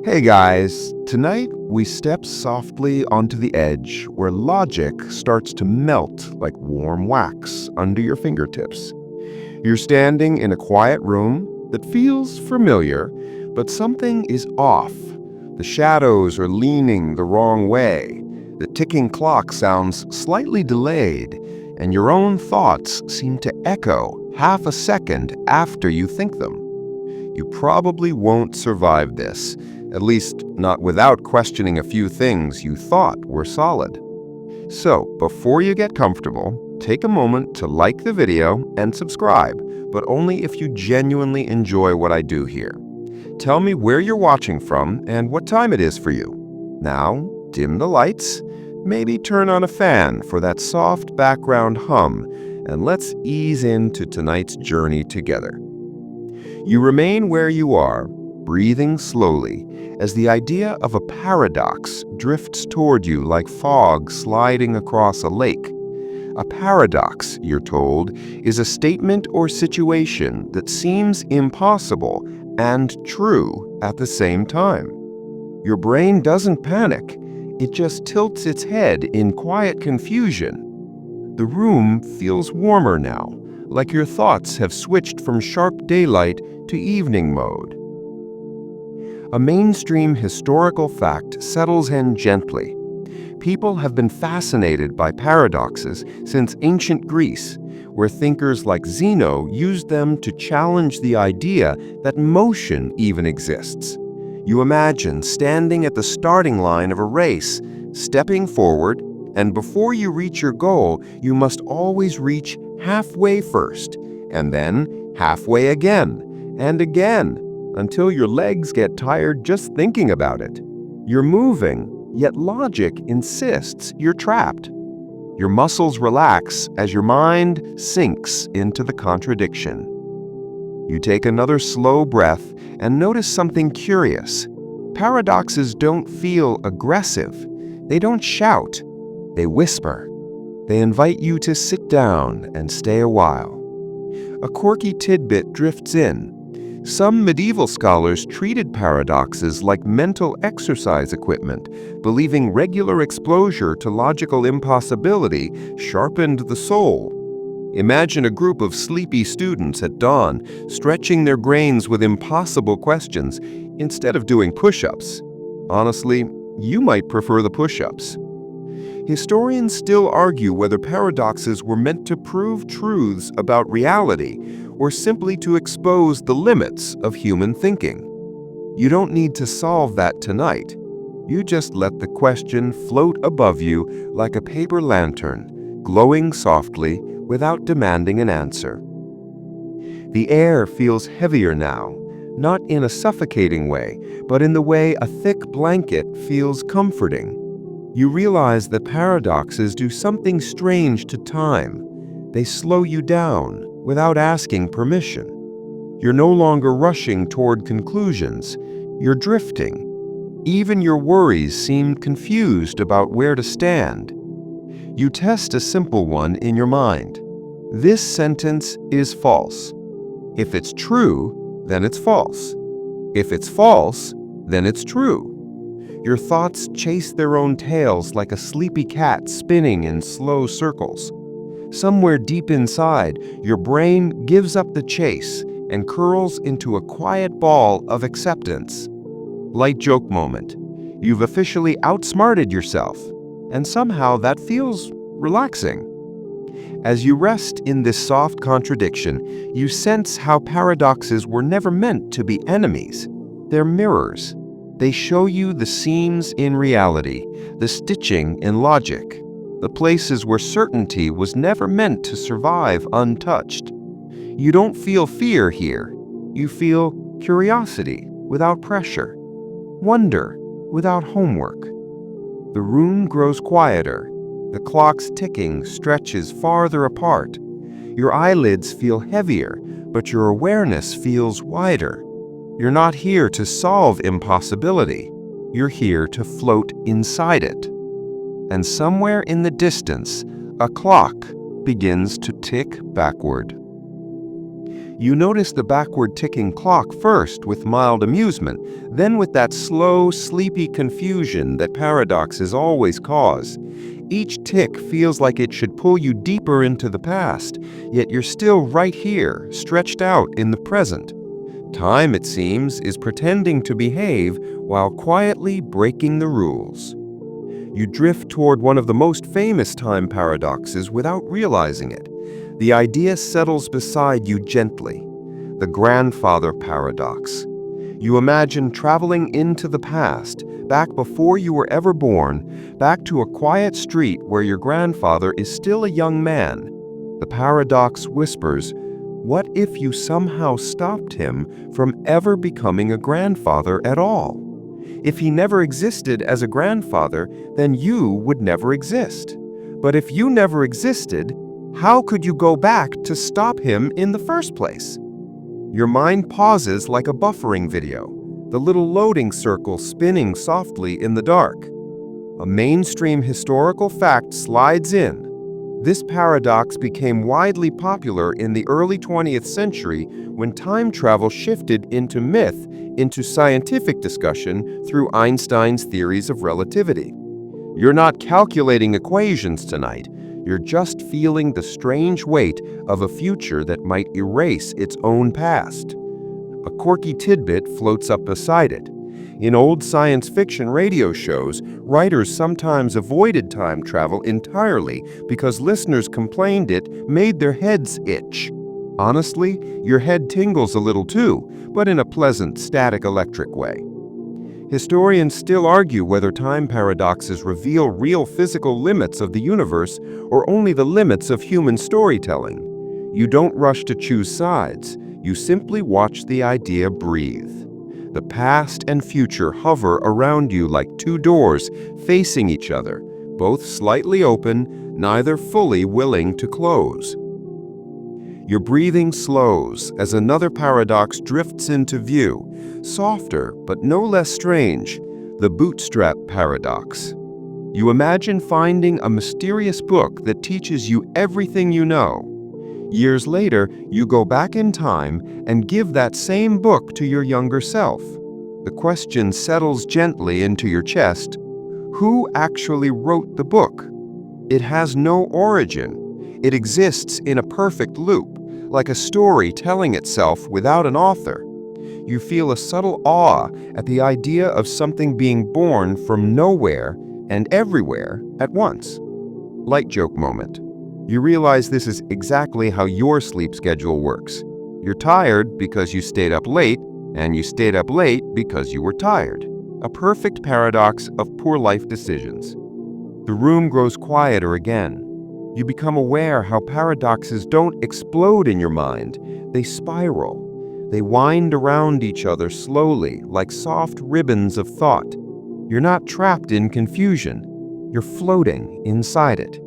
Hey guys, tonight we step softly onto the edge where logic starts to melt like warm wax under your fingertips. You're standing in a quiet room that feels familiar, but something is off. The shadows are leaning the wrong way. The ticking clock sounds slightly delayed, and your own thoughts seem to echo half a second after you think them. You probably won't survive this, at least not without questioning a few things you thought were solid. So, before you get comfortable, take a moment to like the video and subscribe, but only if you genuinely enjoy what I do here. Tell me where you're watching from and what time it is for you. Now, dim the lights, maybe turn on a fan for that soft background hum, and let's ease into tonight's journey together. You remain where you are, breathing slowly, as the idea of a paradox drifts toward you like fog sliding across a lake. A paradox, you're told, is a statement or situation that seems impossible and true at the same time. Your brain doesn't panic, it just tilts its head in quiet confusion. The room feels warmer now, like your thoughts have switched from sharp daylight to evening mode. A mainstream historical fact settles in gently. People have been fascinated by paradoxes since ancient Greece, where thinkers like Zeno used them to challenge the idea that motion even exists. You imagine standing at the starting line of a race, stepping forward, and before you reach your goal, you must always reach halfway first, and then halfway again, and again, until your legs get tired just thinking about it. You're moving, yet logic insists you're trapped. Your muscles relax as your mind sinks into the contradiction. You take another slow breath and notice something curious. Paradoxes don't feel aggressive. They don't shout. They whisper. They invite you to sit down and stay a while. A quirky tidbit drifts in. Some medieval scholars treated paradoxes like mental exercise equipment, believing regular exposure to logical impossibility sharpened the soul. Imagine a group of sleepy students at dawn, stretching their brains with impossible questions instead of doing push-ups. Honestly, you might prefer the push-ups. Historians still argue whether paradoxes were meant to prove truths about reality or simply to expose the limits of human thinking. You don't need to solve that tonight. You just let the question float above you like a paper lantern, glowing softly without demanding an answer. The air feels heavier now, not in a suffocating way, but in the way a thick blanket feels comforting. You realize that paradoxes do something strange to time. They slow you down without asking permission. You're no longer rushing toward conclusions. You're drifting. Even your worries seem confused about where to stand. You test a simple one in your mind. This sentence is false. If it's true, then it's false. If it's false, then it's true. Your thoughts chase their own tails like a sleepy cat spinning in slow circles. Somewhere deep inside, your brain gives up the chase and curls into a quiet ball of acceptance. Light joke moment. You've officially outsmarted yourself, and somehow that feels relaxing. As you rest in this soft contradiction, you sense how paradoxes were never meant to be enemies. They're mirrors. They show you the seams in reality, the stitching in logic, the places where certainty was never meant to survive untouched. You don't feel fear here. You feel curiosity without pressure, wonder without homework. The room grows quieter. The clock's ticking stretches farther apart. Your eyelids feel heavier, but your awareness feels wider. You're not here to solve impossibility. You're here to float inside it. And somewhere in the distance, a clock begins to tick backward. You notice the backward ticking clock first with mild amusement, then with that slow, sleepy confusion that paradoxes always cause. Each tick feels like it should pull you deeper into the past, yet you're still right here, stretched out in the present. Time, it seems, is pretending to behave while quietly breaking the rules. You drift toward one of the most famous time paradoxes without realizing it. The idea settles beside you gently. The grandfather paradox. You imagine traveling into the past, back before you were ever born, back to a quiet street where your grandfather is still a young man. The paradox whispers, what if you somehow stopped him from ever becoming a grandfather at all? If he never existed as a grandfather, then you would never exist. But if you never existed, how could you go back to stop him in the first place? Your mind pauses like a buffering video, the little loading circle spinning softly in the dark. A mainstream historical fact slides in. This paradox became widely popular in the early 20th century when time travel shifted into myth, into scientific discussion through Einstein's theories of relativity. You're not calculating equations tonight. You're just feeling the strange weight of a future that might erase its own past. A quirky tidbit floats up beside it. In old science fiction radio shows, writers sometimes avoided time travel entirely because listeners complained it made their heads itch. Honestly, your head tingles a little too, but in a pleasant, static electric way. Historians still argue whether time paradoxes reveal real physical limits of the universe or only the limits of human storytelling. You don't rush to choose sides. You simply watch the idea breathe. The past and future hover around you like two doors facing each other, both slightly open, neither fully willing to close. Your breathing slows as another paradox drifts into view, softer but no less strange, the bootstrap paradox. You imagine finding a mysterious book that teaches you everything you know. Years later, you go back in time and give that same book to your younger self. The question settles gently into your chest. Who actually wrote the book? It has no origin. It exists in a perfect loop, like a story telling itself without an author. You feel a subtle awe at the idea of something being born from nowhere and everywhere at once. Light joke moment. You realize this is exactly how your sleep schedule works. You're tired because you stayed up late, and you stayed up late because you were tired. A perfect paradox of poor life decisions. The room grows quieter again. You become aware how paradoxes don't explode in your mind. They spiral. They wind around each other slowly, like soft ribbons of thought. You're not trapped in confusion. You're floating inside it.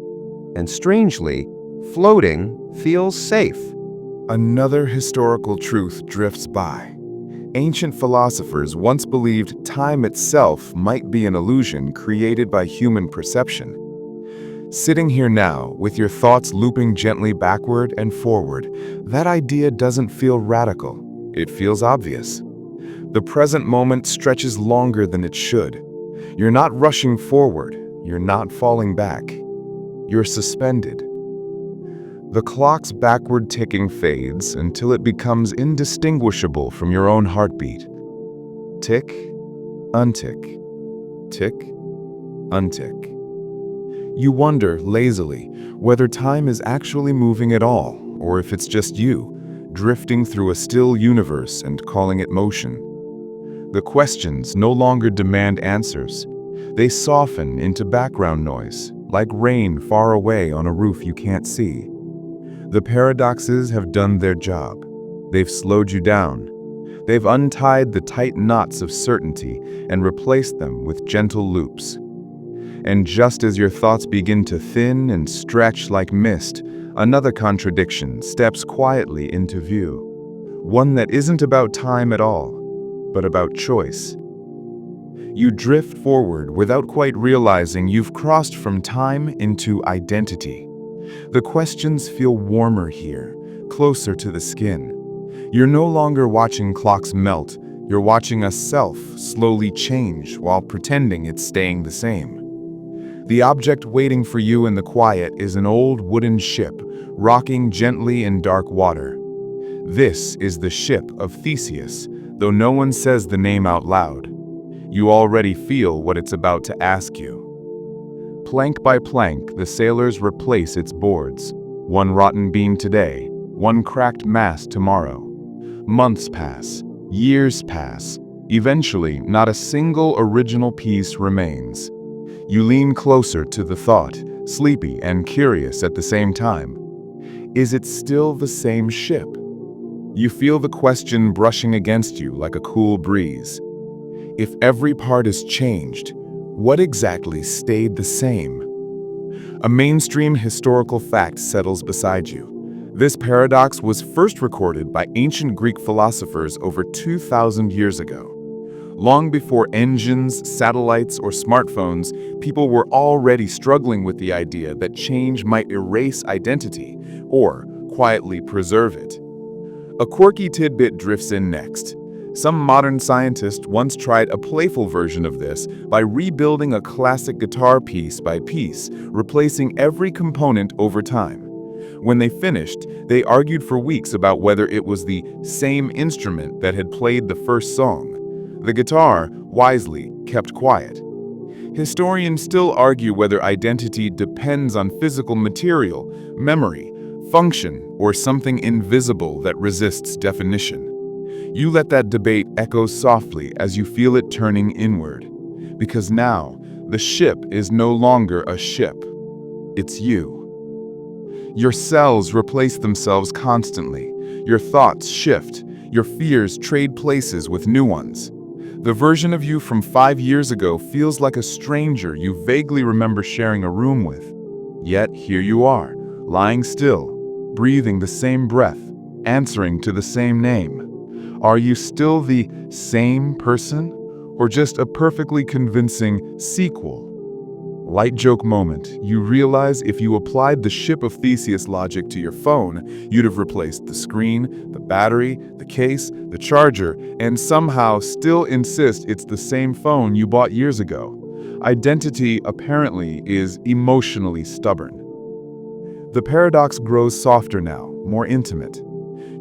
And strangely, floating feels safe. Another historical truth drifts by. Ancient philosophers once believed time itself might be an illusion created by human perception. Sitting here now, with your thoughts looping gently backward and forward, that idea doesn't feel radical. It feels obvious. The present moment stretches longer than it should. You're not rushing forward. You're not falling back. You're suspended. The clock's backward ticking fades until it becomes indistinguishable from your own heartbeat. Tick, untick, tick, untick. You wonder, lazily, whether time is actually moving at all, or if it's just you, drifting through a still universe and calling it motion. The questions no longer demand answers. They soften into background noise, like rain far away on a roof you can't see. The paradoxes have done their job. They've slowed you down. They've untied the tight knots of certainty and replaced them with gentle loops. And just as your thoughts begin to thin and stretch like mist, another contradiction steps quietly into view. One that isn't about time at all, but about choice. You drift forward without quite realizing you've crossed from time into identity. The questions feel warmer here, closer to the skin. You're no longer watching clocks melt, you're watching a self slowly change while pretending it's staying the same. The object waiting for you in the quiet is an old wooden ship, rocking gently in dark water. This is the Ship of Theseus, though no one says the name out loud. You already feel what it's about to ask you. Plank by plank, the sailors replace its boards. One rotten beam today, one cracked mast tomorrow. Months pass, years pass. Eventually, not a single original piece remains. You lean closer to the thought, sleepy and curious at the same time. Is it still the same ship? You feel the question brushing against you like a cool breeze. If every part is changed, what exactly stayed the same? A mainstream historical fact settles beside you. This paradox was first recorded by ancient Greek philosophers over 2,000 years ago. Long before engines, satellites, or smartphones, people were already struggling with the idea that change might erase identity or quietly preserve it. A quirky tidbit drifts in next. Some modern scientist once tried a playful version of this by rebuilding a classic guitar piece by piece, replacing every component over time. When they finished, they argued for weeks about whether it was the same instrument that had played the first song. The guitar, wisely, kept quiet. Historians still argue whether identity depends on physical material, memory, function, or something invisible that resists definition. You let that debate echo softly as you feel it turning inward. Because now, the ship is no longer a ship. It's you. Your cells replace themselves constantly. Your thoughts shift. Your fears trade places with new ones. The version of you from 5 years ago feels like a stranger you vaguely remember sharing a room with. Yet here you are, lying still, breathing the same breath, answering to the same name. Are you still the same person, or just a perfectly convincing sequel? Light joke moment. You realize if you applied the Ship of Theseus logic to your phone, you'd have replaced the screen, the battery, the case, the charger, and somehow still insist it's the same phone you bought years ago. Identity, apparently, is emotionally stubborn. The paradox grows softer now, more intimate.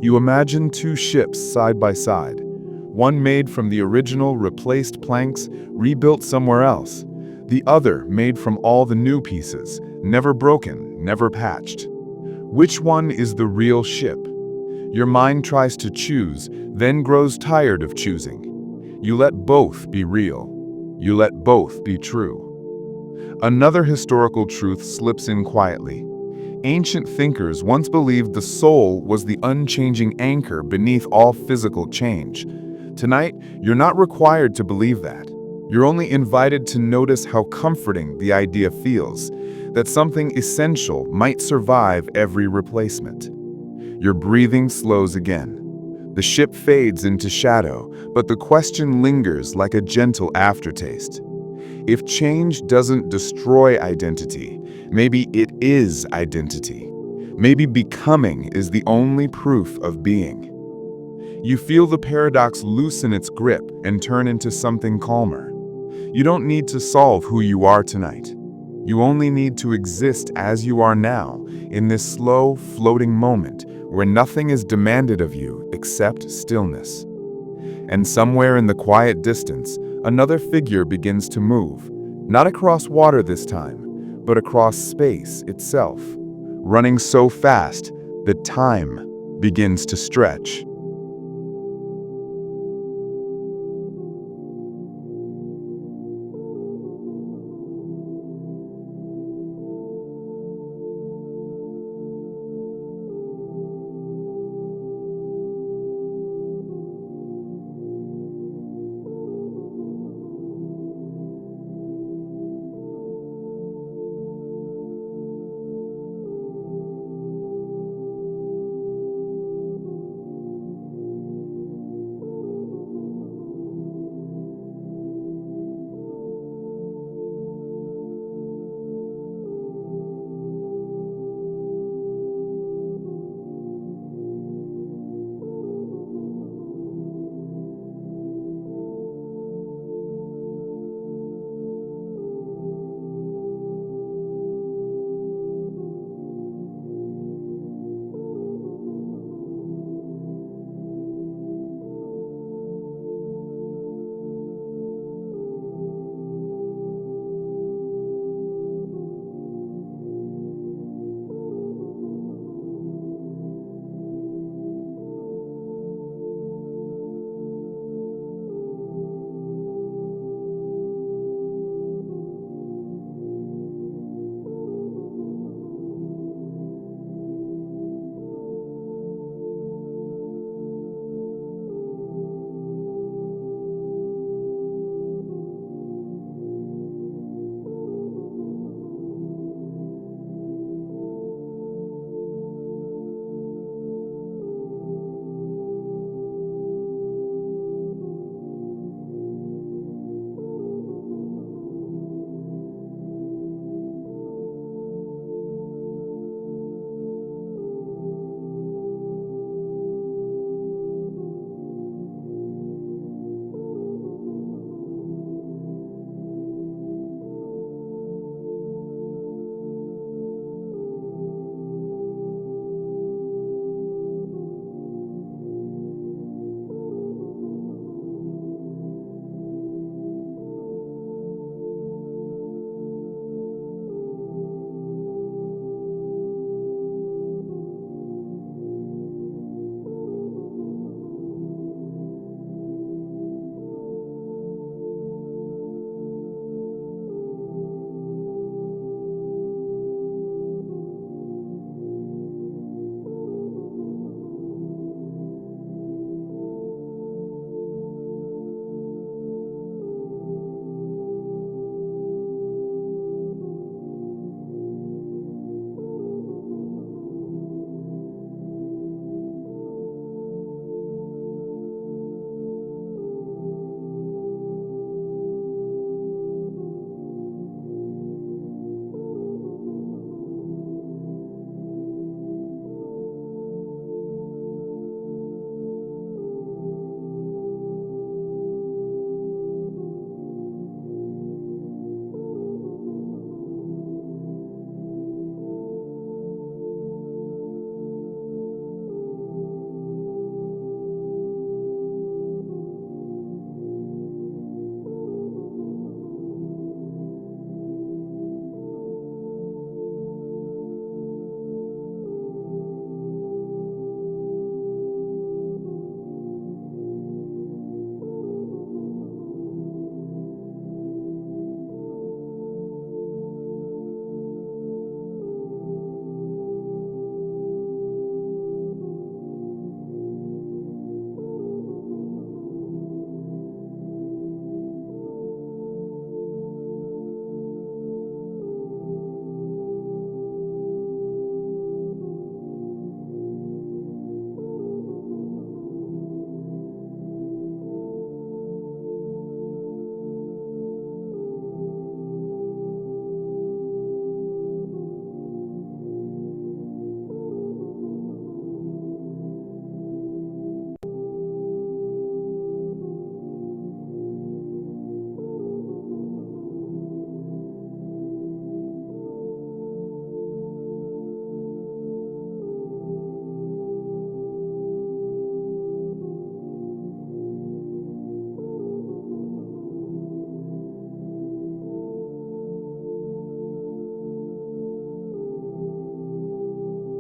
You imagine two ships side by side, one made from the original replaced planks, rebuilt somewhere else. The other made from all the new pieces, never broken, never patched. Which one is the real ship? Your mind tries to choose, then grows tired of choosing. You let both be real. You let both be true. Another historical truth slips in quietly. Ancient thinkers once believed the soul was the unchanging anchor beneath all physical change. Tonight, you're not required to believe that. You're only invited to notice how comforting the idea feels, that something essential might survive every replacement. Your breathing slows again. The ship fades into shadow, but the question lingers like a gentle aftertaste. If change doesn't destroy identity, maybe it is identity. Maybe becoming is the only proof of being. You feel the paradox loosen its grip and turn into something calmer. You don't need to solve who you are tonight. You only need to exist as you are now, in this slow, floating moment where nothing is demanded of you except stillness. And somewhere in the quiet distance, another figure begins to move, not across water this time, but across space itself, running so fast that time begins to stretch.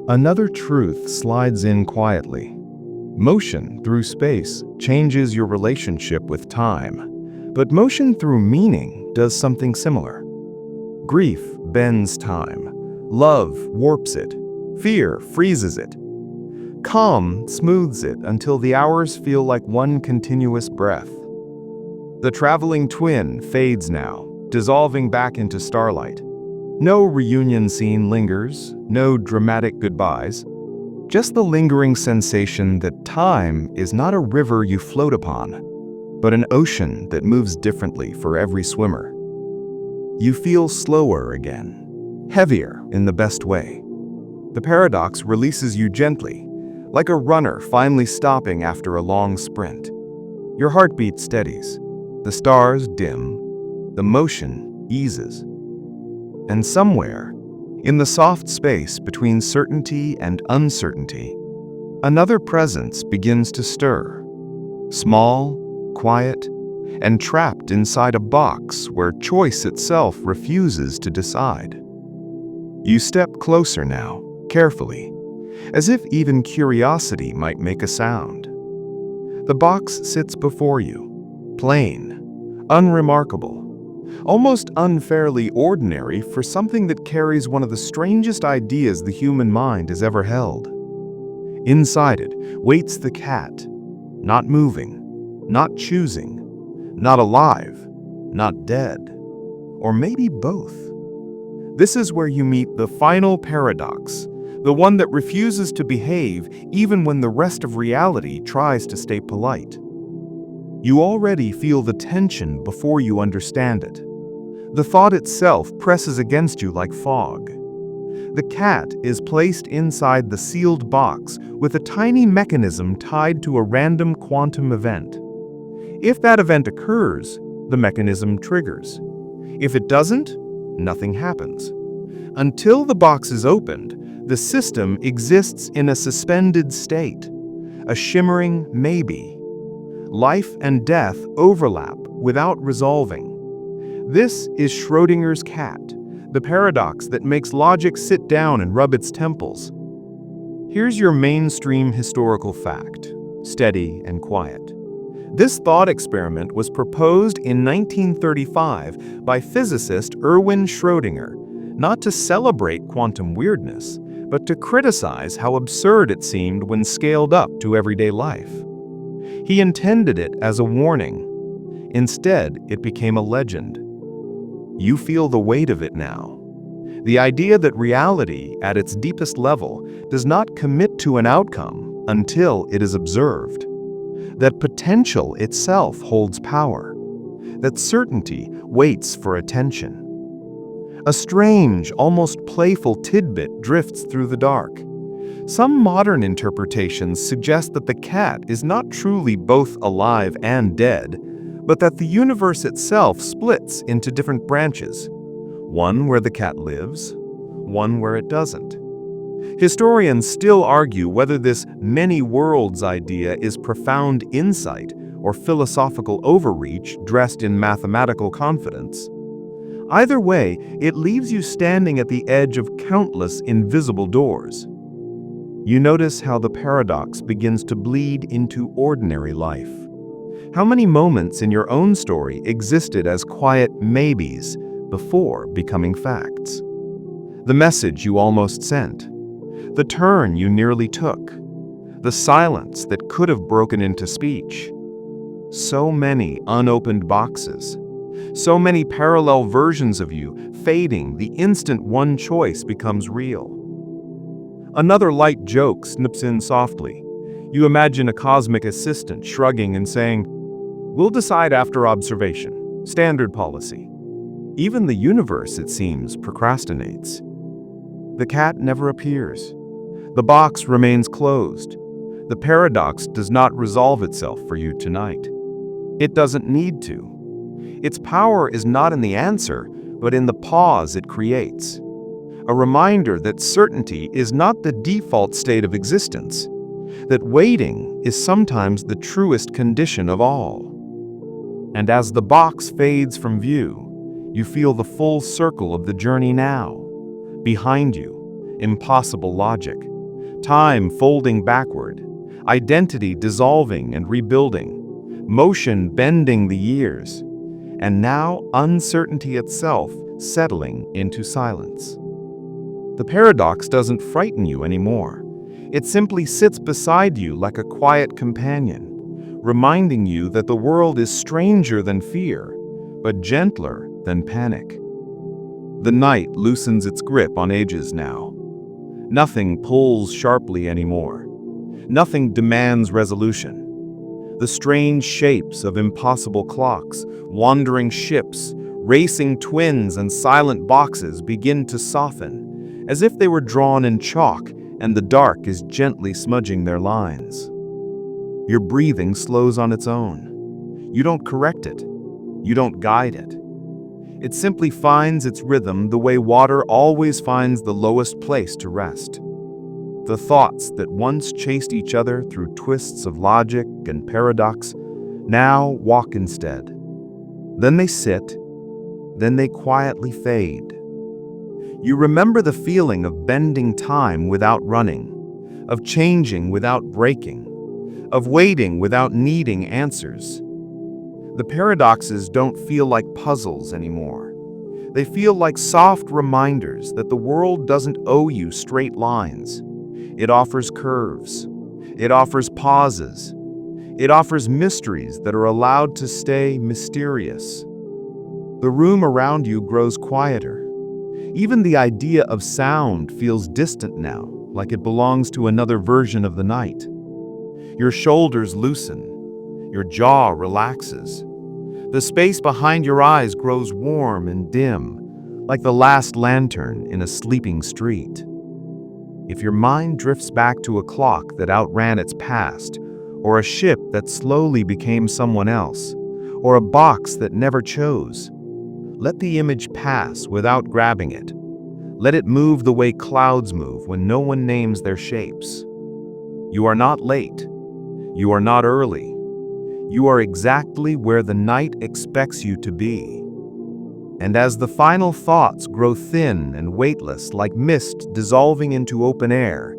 Another truth slides in quietly. Motion through space changes your relationship with time, but motion through meaning does something similar. Grief bends time, love warps it, fear freezes it. Calm smooths it until the hours feel like one continuous breath. The traveling twin fades now, dissolving back into starlight. No reunion scene lingers, no dramatic goodbyes. Just the lingering sensation that time is not a river you float upon, but an ocean that moves differently for every swimmer. You feel slower again, heavier in the best way. The paradox releases you gently, like a runner finally stopping after a long sprint. Your heartbeat steadies, the stars dim, the motion eases. And somewhere, in the soft space between certainty and uncertainty, another presence begins to stir. Small, quiet, and trapped inside a box where choice itself refuses to decide. You step closer now, carefully, as if even curiosity might make a sound. The box sits before you, plain, unremarkable, almost unfairly ordinary for something that carries one of the strangest ideas the human mind has ever held. Inside it waits the cat, not moving, not choosing, not alive, not dead, or maybe both. This is where you meet the final paradox, the one that refuses to behave even when the rest of reality tries to stay polite. You already feel the tension before you understand it. The thought itself presses against you like fog. The cat is placed inside the sealed box with a tiny mechanism tied to a random quantum event. If that event occurs, the mechanism triggers. If it doesn't, nothing happens. Until the box is opened, the system exists in a suspended state, a shimmering maybe. Life and death overlap without resolving. This is Schrödinger's cat, the paradox that makes logic sit down and rub its temples. Here's your mainstream historical fact, steady and quiet. This thought experiment was proposed in 1935 by physicist Erwin Schrödinger, not to celebrate quantum weirdness, but to criticize how absurd it seemed when scaled up to everyday life. He intended it as a warning. Instead, it became a legend. You feel the weight of it now. The idea that reality, at its deepest level, does not commit to an outcome until it is observed. That potential itself holds power. That certainty waits for attention. A strange, almost playful tidbit drifts through the dark. Some modern interpretations suggest that the cat is not truly both alive and dead, but that the universe itself splits into different branches. One where the cat lives, one where it doesn't. Historians still argue whether this many worlds idea is profound insight or philosophical overreach dressed in mathematical confidence. Either way, it leaves you standing at the edge of countless invisible doors. You notice how the paradox begins to bleed into ordinary life. How many moments in your own story existed as quiet maybes before becoming facts? The message you almost sent, the turn you nearly took, the silence that could have broken into speech. So many unopened boxes, so many parallel versions of you fading the instant one choice becomes real. Another light joke snips in softly. You imagine a cosmic assistant shrugging and saying, "We'll decide after observation. Standard policy." Even the universe, it seems, procrastinates. The cat never appears. The box remains closed. The paradox does not resolve itself for you tonight. It doesn't need to. Its power is not in the answer, but in the pause it creates. A reminder that certainty is not the default state of existence, that waiting is sometimes the truest condition of all. And as the box fades from view, you feel the full circle of the journey now. Behind you, impossible logic. Time folding backward, identity dissolving and rebuilding, motion bending the years, and now uncertainty itself settling into silence. The paradox doesn't frighten you anymore. It simply sits beside you like a quiet companion, reminding you that the world is stranger than fear, but gentler than panic. The night loosens its grip on ages now. Nothing pulls sharply anymore. Nothing demands resolution. The strange shapes of impossible clocks, wandering ships, racing twins, and silent boxes begin to soften, as if they were drawn in chalk and the dark is gently smudging their lines. Your breathing slows on its own. You don't correct it. You don't guide it. It simply finds its rhythm the way water always finds the lowest place to rest. The thoughts that once chased each other through twists of logic and paradox now walk instead. Then they sit, then they quietly fade. You remember the feeling of bending time without running, of changing without breaking, of waiting without needing answers. The paradoxes don't feel like puzzles anymore. They feel like soft reminders that the world doesn't owe you straight lines. It offers curves. It offers pauses. It offers mysteries that are allowed to stay mysterious. The room around you grows quieter. Even the idea of sound feels distant now, like it belongs to another version of the night. Your shoulders loosen. Your jaw relaxes. The space behind your eyes grows warm and dim, like the last lantern in a sleeping street. If your mind drifts back to a clock that outran its past, or a ship that slowly became someone else, or a box that never chose, let the image pass without grabbing it. Let it move the way clouds move when no one names their shapes. You are not late. You are not early. You are exactly where the night expects you to be. And as the final thoughts grow thin and weightless like mist dissolving into open air,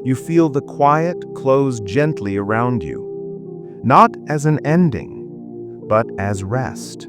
you feel the quiet close gently around you, not as an ending, but as rest.